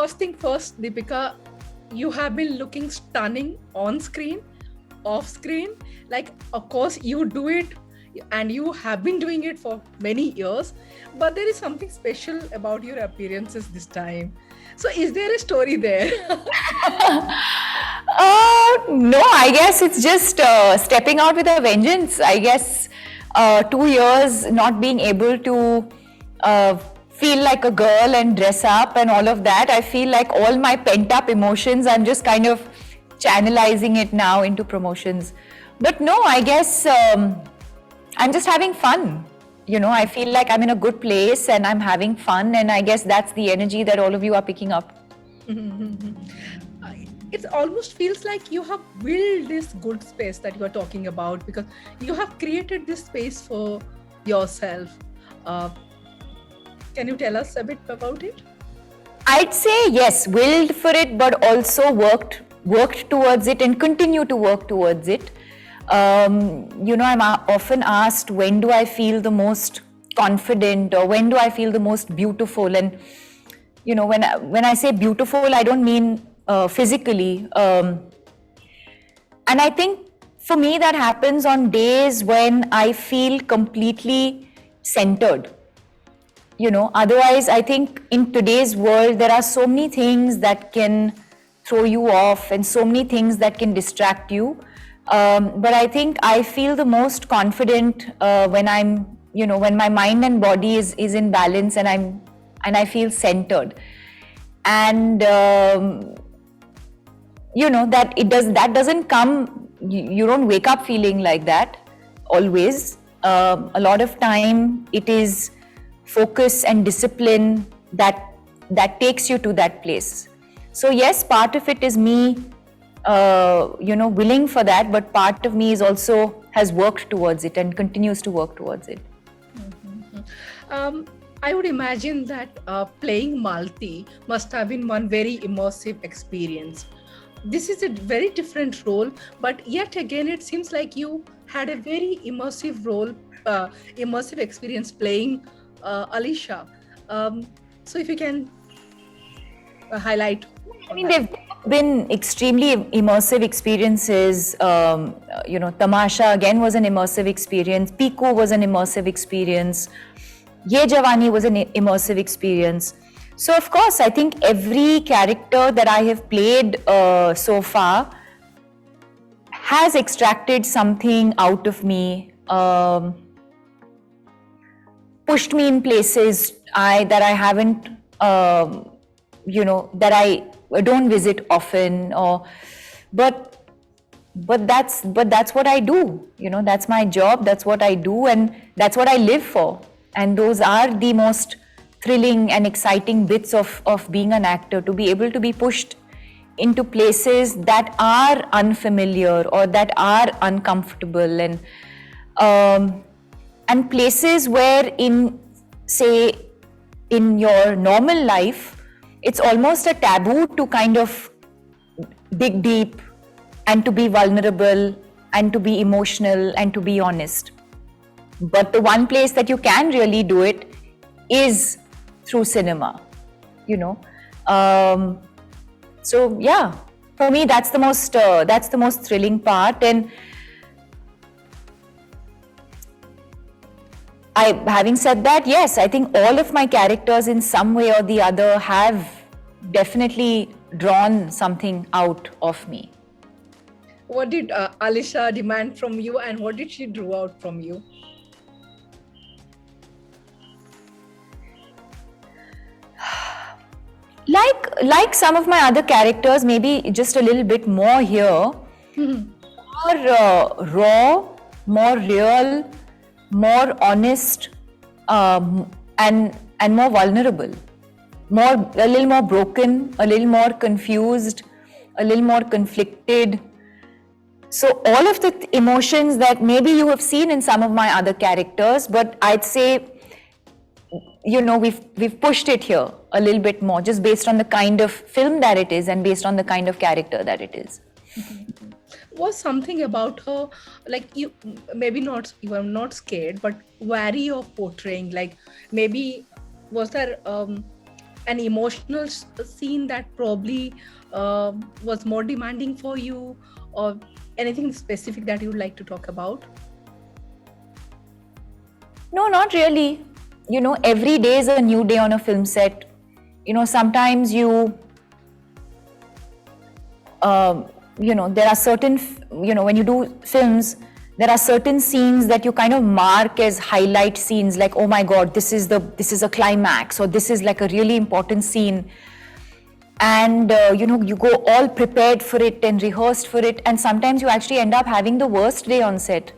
first thing first, Deepika, you have been looking stunning on screen, off screen. Like, of course, you do it and you have been doing it for many years, but there is something special about your appearances this time. So, is there a story there? No, I guess it's just stepping out with a vengeance. I guess 2 years not being able to uh, feel like a girl and dress up and all of that. I feel like all my pent up emotions, I'm just kind of channelizing it now into promotions. But no, I guess I'm just having fun. I feel like I'm in a good place and I'm having fun, and I guess that's the energy that all of you are picking up. It almost feels like you have built this good space that you are talking about, because you have created this space for yourself. Can you tell us a bit about it? I'd say yes, willed for it, but also worked towards it and continue to work towards it. I'm often asked, when do I feel the most confident, or when do I feel the most beautiful? And when I say beautiful, I don't mean physically. And I think for me that happens on days when I feel completely centered. Otherwise, I think in today's world, there are so many things that can throw you off and so many things that can distract you. But I think I feel the most confident when my mind and body is in balance, and I feel centered. And that doesn't come, you don't wake up feeling like that always. A lot of time it is focus and discipline that takes you to that place. So yes, part of it is me willing for that, but part of me is also has worked towards it and continues to work towards it. I would imagine that playing Malti must have been one very immersive experience. This is a very different role, but yet again, it seems like you had a very immersive experience playing Alisha. So if you can highlight. I mean, they've been extremely immersive experiences. Tamasha again was an immersive experience. Piku was an immersive experience. Ye Jawani was an immersive experience. So of course, I think every character that I have played so far has extracted something out of me, pushed me in places that I haven't, that I don't visit often, but that's what I do. That's my job. That's what I do, and that's what I live for. And those are the most thrilling and exciting bits of being an actor, to be able to be pushed into places that are unfamiliar or that are uncomfortable, and places where in your normal life, it's almost a taboo to kind of dig deep and to be vulnerable and to be emotional and to be honest. But the one place that you can really do it is through cinema, So yeah, for me that's the most thrilling part. And having said that, yes, I think all of my characters in some way or the other have definitely drawn something out of me. What did Alisha demand from you, and what did she draw out from you? Like some of my other characters, maybe just a little bit more here, more raw, more real, more honest, and more vulnerable, a little more broken, a little more confused, a little more conflicted. So all of the emotions that maybe you have seen in some of my other characters, but I'd say, we've pushed it here a little bit more, just based on the kind of film that it is and based on the kind of character that it is. Was something about her, like, you were not scared, but wary of portraying? Like, maybe was there an emotional scene that probably was more demanding for you, or anything specific that you would like to talk about? No, not really. Every day is a new day on a film set. Sometimes there are certain, when you do films, there are certain scenes that you kind of mark as highlight scenes, like, oh my God, this is a climax, or this is like a really important scene. And, you go all prepared for it and rehearsed for it. And sometimes you actually end up having the worst day on set,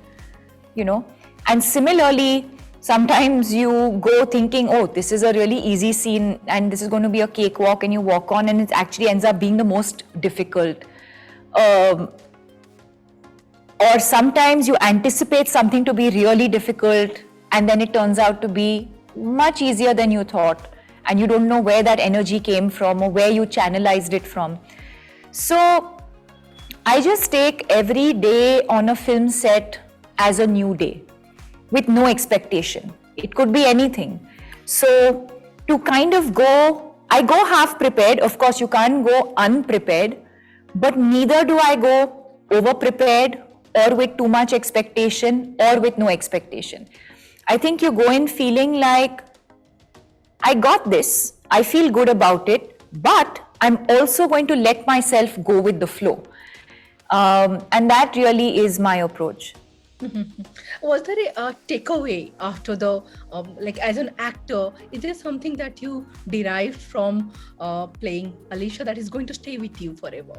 And similarly, sometimes you go thinking, oh, this is a really easy scene and this is going to be a cakewalk, and you walk on and it actually ends up being the most difficult. Or sometimes you anticipate something to be really difficult and then it turns out to be much easier than you thought, and you don't know where that energy came from or where you channelized it from. So I just take every day on a film set as a new day with no expectation. It could be anything. So to kind of I go half prepared. Of course, you can't go unprepared, but neither do I go over prepared or with too much expectation or with no expectation. I think you go in feeling like, I got this, I feel good about it, but I'm also going to let myself go with the flow. And that really is my approach. Was there a takeaway after the, like as an actor, is there something that you derived from playing Alicia that is going to stay with you forever,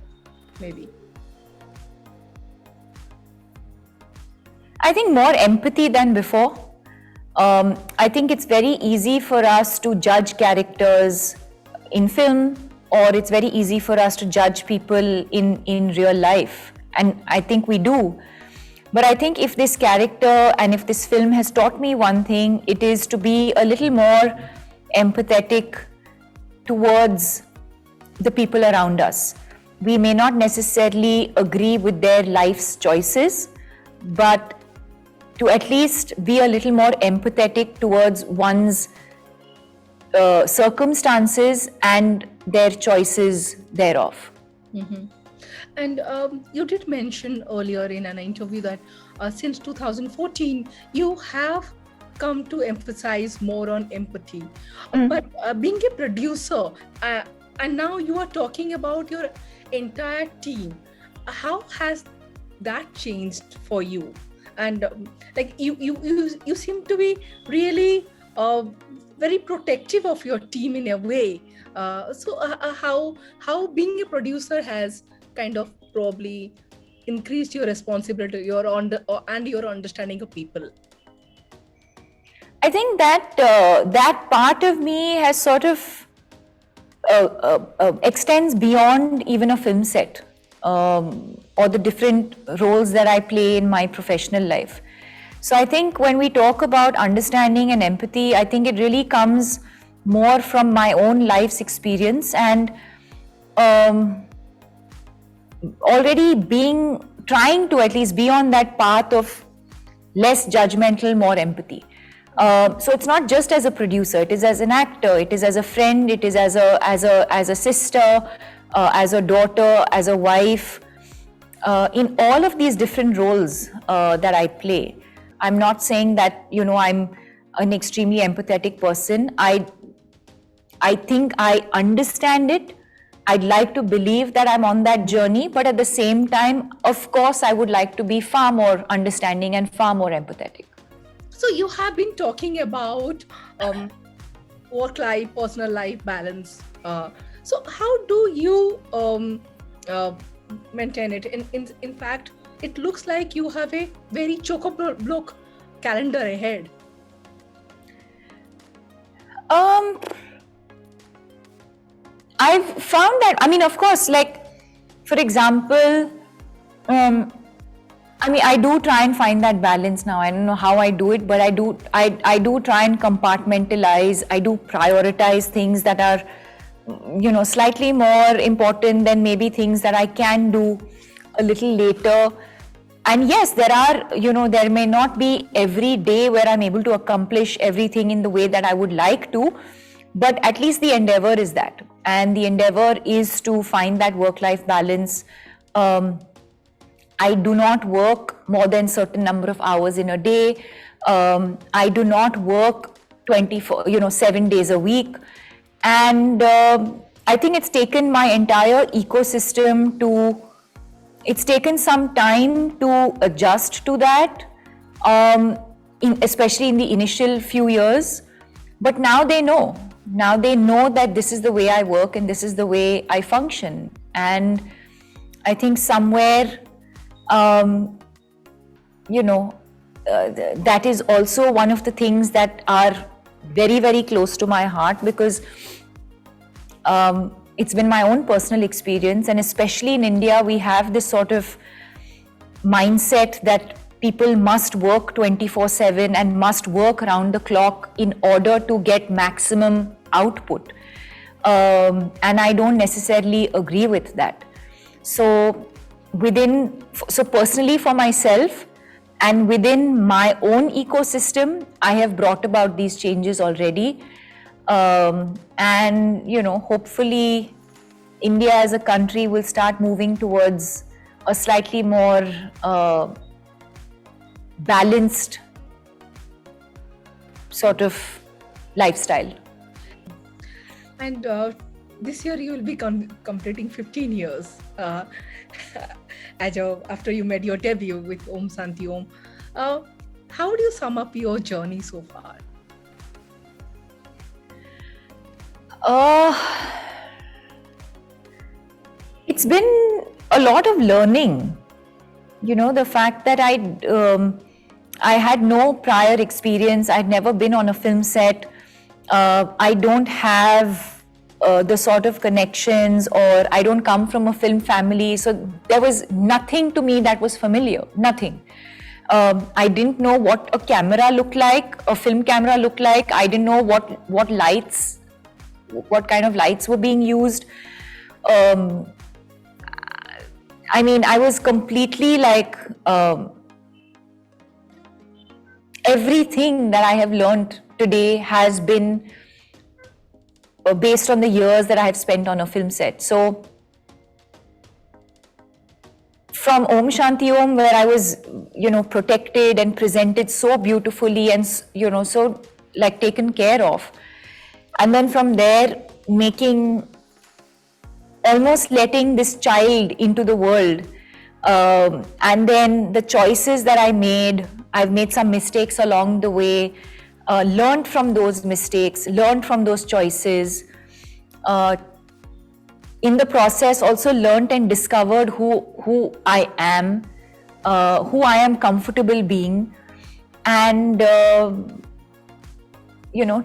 maybe? I think more empathy than before. I think it's very easy for us to judge characters in film, or it's very easy for us to judge people in real life. And I think we do. But I think if this character and if this film has taught me one thing, it is to be a little more empathetic towards the people around us. We may not necessarily agree with their life's choices, but to at least be a little more empathetic towards one's circumstances and their choices thereof. Mm-hmm. And you did mention earlier in an interview that since 2014, you have come to emphasize more on empathy. But being a producer, and now you are talking about your entire team, how has that changed for you? And like you seem to be really very protective of your team in a way. So how being a producer has kind of probably increased your responsibility, and your understanding of people? I think that that part of me has sort of extends beyond even a film set, or the different roles that I play in my professional life. So I think when we talk about understanding and empathy, I think it really comes more from my own life's experience, and already trying to at least be on that path of less judgmental, more empathy. So it's not just as a producer, it is as an actor, it is as a friend, it is as a sister, as a daughter, as a wife. In all of these different roles that I play, I'm not saying that, I'm an extremely empathetic person. I think I understand it. I'd like to believe that I'm on that journey, but at the same time, of course, I would like to be far more understanding and far more empathetic. So you have been talking about work-life, personal life balance. So how do you maintain it? In fact, it looks like you have a very chock-a-block calendar ahead. I've found that, of course, like, for example, I do try and find that balance now. I don't know how I do it, but I do try and compartmentalize. I do prioritize things that are, slightly more important than maybe things that I can do a little later. And yes, there may not be every day where I'm able to accomplish everything in the way that I would like to, But at least the endeavor is that. And the endeavor is to find that work-life balance. I do not work more than certain number of hours in a day. I do not work 24, 7 days a week. And I think it's taken my entire ecosystem it's taken some time to adjust to that, especially in the initial few years. But now they know. Now they know that this is the way I work and this is the way I function. And I think somewhere, that is also one of the things that are very, very close to my heart, because it's been my own personal experience. And especially in India, we have this sort of mindset that people must work 24/7 and must work around the clock in order to get maximum output. And I don't necessarily agree with that. So personally for myself and within my own ecosystem, I have brought about these changes already. And hopefully India as a country will start moving towards a slightly more balanced sort of lifestyle. And this year you will be completing 15 years after you made your debut with Om Shanti Om. How do you sum up your journey so far? It's been a lot of learning. The fact that I had no prior experience. I'd never been on a film set. I don't have the sort of connections, or I don't come from a film family. So there was nothing to me that was familiar, nothing. I didn't know what a camera looked like, a film camera looked like. I didn't know what lights, what kind of lights were being used. I was completely like, everything that I have learned today has been based on the years that I have spent on a film set. So from Om Shanti Om, where I was, protected and presented so beautifully and, so like taken care of. And then from there, almost letting this child into the world. And then the choices that I've made some mistakes along the way, learned from those mistakes, learned from those choices. In the process, also learned and discovered who I am, who I am comfortable being. And,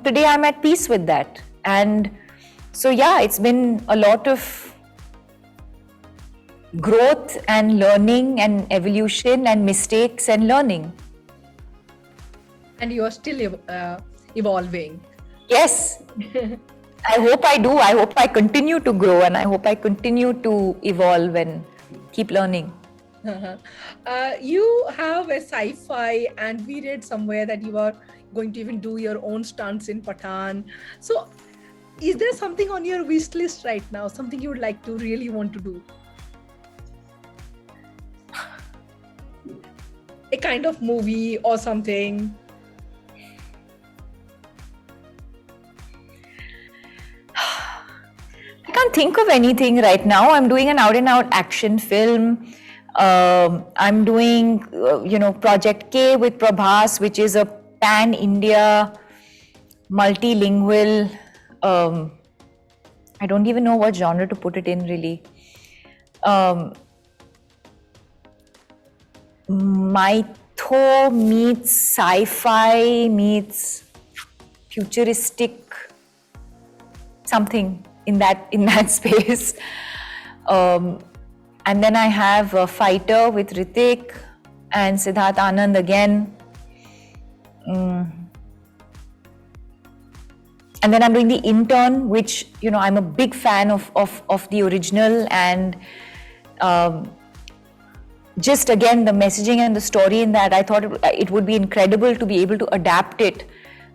today I'm at peace with that. And so, yeah, it's been a lot of growth and learning and evolution and mistakes and learning. And you are still evolving. Yes. I hope I do. I hope I continue to grow, and I hope I continue to evolve and keep learning. You have a sci-fi, and we read somewhere that you are going to even do your own stunts in Pathan. So is there something on your wish list right now, something you would like to really want to do? A kind of movie or something? I can't think of anything right now. I'm doing an out-and-out action film. I'm doing, Project K with Prabhas, which is a pan-India, multilingual. I don't even know what genre to put it in, really. Mytho meets sci-fi meets futuristic, something in that space. And then I have a Fighter with Hrithik and Siddharth Anand again. And then I'm doing The Intern, which, I'm a big fan of the original, and just again, the messaging and the story in that, I thought it would be incredible to be able to adapt it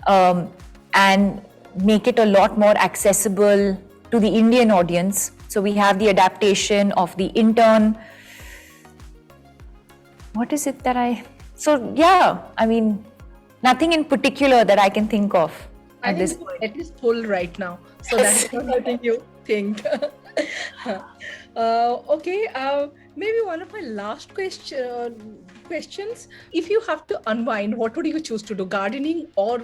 and make it a lot more accessible to the Indian audience. So we have the adaptation of The Intern. What is it that So yeah, I mean, nothing in particular that I can think of I at think this it's point. at least full right now. So that's not letting you think. Okay, maybe one of my last questions. If you have to unwind, what would you choose to do? Gardening or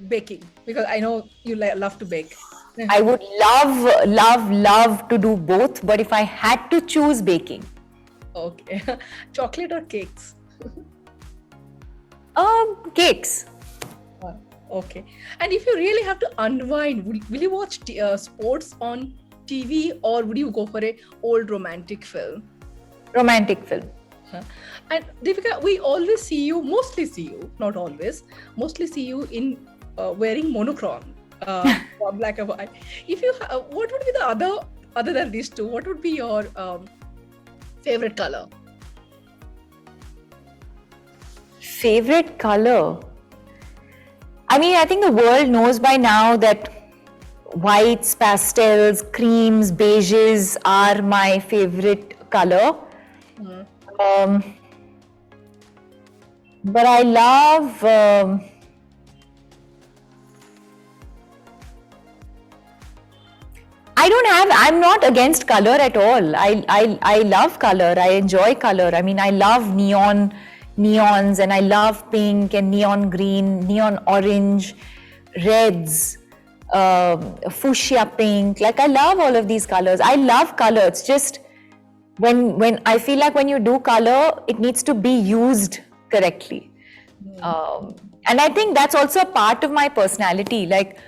baking? Because I know you love to bake. I would love to do both, but if I had to choose, baking. Okay. Chocolate or cakes? Cakes. Okay. And if you really have to unwind, will you watch sports on TV or would you go for a old romantic film? Romantic film. And Deepika, we always see you, mostly see you, not always, mostly see you in wearing monochrome, black and white. If you, what would be the other than these two? What would be your favorite color? Favorite color? I mean, I think the world knows by now that whites, pastels, creams, beiges are my favorite color. But I love I'm not against color at all. I love color. I enjoy color. I mean, I love neons, and I love pink and neon green, neon orange, reds, fuchsia pink. Like, I love all of these colors. I love color. It's just when I feel like when you do color, it needs to be used correctly. And I think that's also a part of my personality. Like,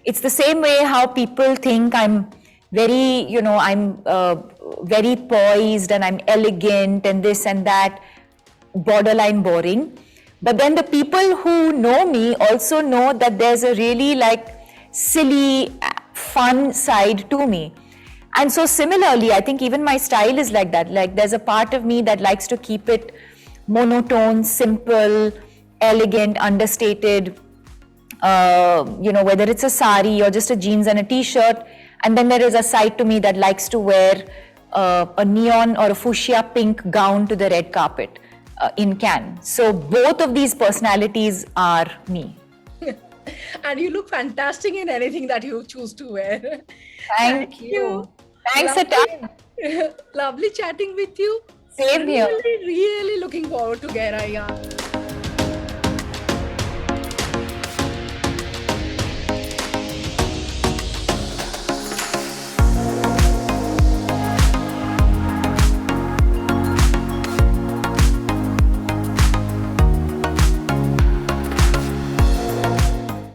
it's the same way how people think I'm very, I'm very poised and I'm elegant and this and that, borderline boring. But then the people who know me also know that there's a really silly, fun side to me. And so similarly, I think even my style is like that. Like, there's a part of me that likes to keep it monotone, simple, elegant, understated, whether it's a sari or just a jeans and a t-shirt. And then there is a side to me that likes to wear a neon or a fuchsia pink gown to the red carpet in Cannes. So both of these personalities are me. And you look fantastic in anything that you choose to wear. Thank you. Thanks a ton. Lovely chatting with you. Same here. Really, really looking forward to Gehraiyaan.